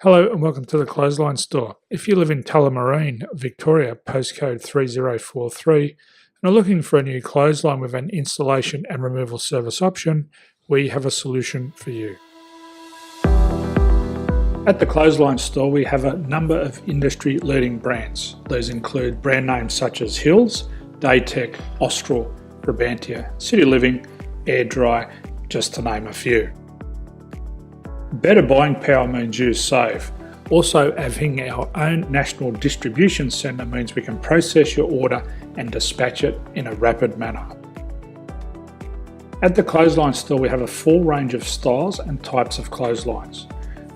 Hello and welcome to the Clothesline Store. If you live in Tullamarine, Victoria, postcode 3043, and are looking for a new clothesline with an installation and removal service option, we have a solution for you. At the Clothesline Store, we have a number of industry-leading brands. These include brand names such as Hills, Daytech, Austral, Brabantia, City Living, Air Dry, just to name a few. Better buying power means you save. Also, having our own national distribution centre means we can process your order and dispatch it in a rapid manner. At the Clothesline Store, we have a full range of styles and types of clotheslines.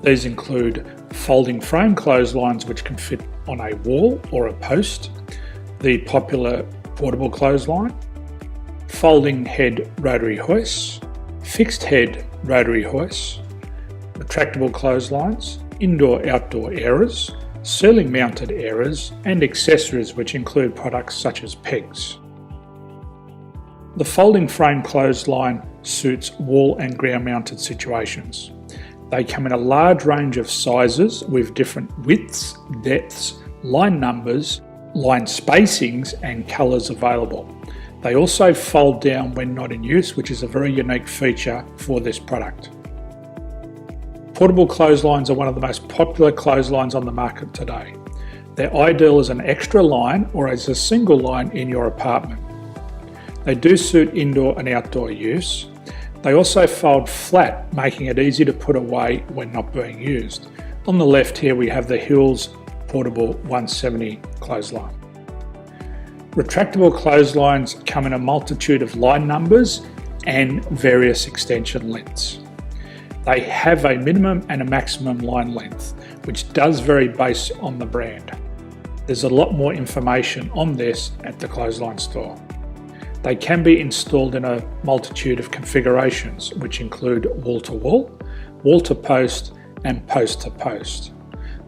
These include folding frame clotheslines which can fit on a wall or a post, the popular portable clothesline, folding head rotary hoists, fixed head rotary hoists, retractable clotheslines, indoor-outdoor airers, ceiling mounted airers, and accessories which include products such as pegs. The folding frame clothesline suits wall and ground mounted situations. They come in a large range of sizes with different widths, depths, line numbers, line spacings and colours available. They also fold down when not in use, which is a very unique feature for this product. Portable clotheslines are one of the most popular clotheslines on the market today. They're ideal as an extra line or as a single line in your apartment. They do suit indoor and outdoor use. They also fold flat, making it easy to put away when not being used. On the left here we have the Hills Portable 170 clothesline. Retractable clotheslines come in a multitude of line numbers and various extension lengths. They have a minimum and a maximum line length, which does vary based on the brand. There's a lot more information on this at the Clothesline Store. They can be installed in a multitude of configurations, which include wall-to-wall, wall-to-post, and post-to-post.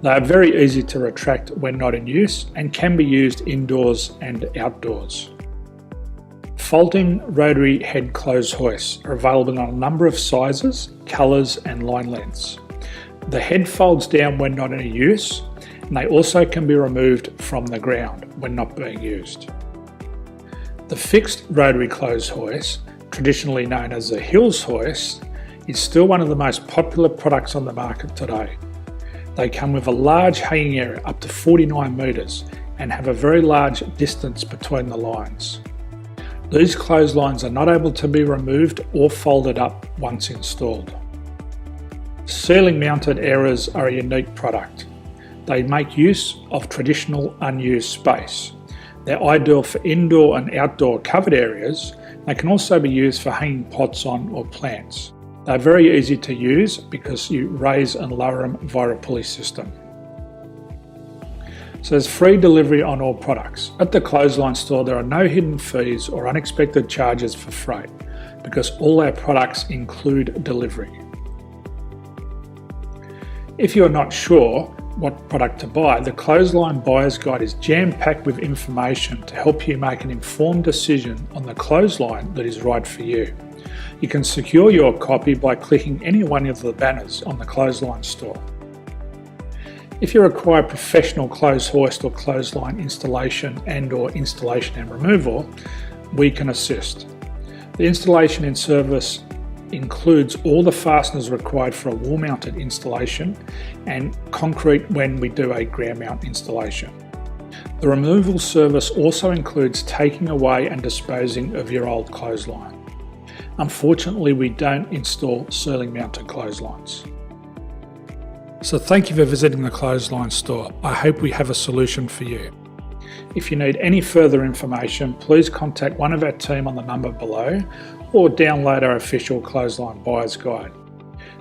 They are very easy to retract when not in use and can be used indoors and outdoors. Folding rotary head clothes hoists are available in a number of sizes, colours and line lengths. The head folds down when not in use, and they also can be removed from the ground when not being used. The fixed rotary clothes hoist, traditionally known as the Hills hoist, is still one of the most popular products on the market today. They come with a large hanging area up to 49 metres and have a very large distance between the lines. These clotheslines are not able to be removed or folded up once installed. Ceiling mounted airers are a unique product. They make use of traditional unused space. They're ideal for indoor and outdoor covered areas. They can also be used for hanging pots on or plants. They're very easy to use because you raise and lower them via a pulley system. So there's free delivery on all products. At the Clothesline Store, there are no hidden fees or unexpected charges for freight because all our products include delivery. If you're not sure what product to buy, the Clothesline Buyer's Guide is jam-packed with information to help you make an informed decision on the clothesline that is right for you. You can secure your copy by clicking any one of the banners on the Clothesline Store. If you require professional clothes hoist or clothesline installation and/or installation and removal, we can assist. The installation and service includes all the fasteners required for a wall-mounted installation and concrete when we do a ground mount installation. The removal service also includes taking away and disposing of your old clothesline. Unfortunately, we don't install ceiling mounted clotheslines. So thank you for visiting the Clothesline Store. I hope we have a solution for you. If you need any further information, please contact one of our team on the number below or download our official Clothesline Buyer's Guide.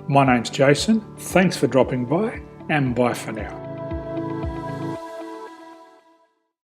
My name's Jason, thanks for dropping by and bye for now.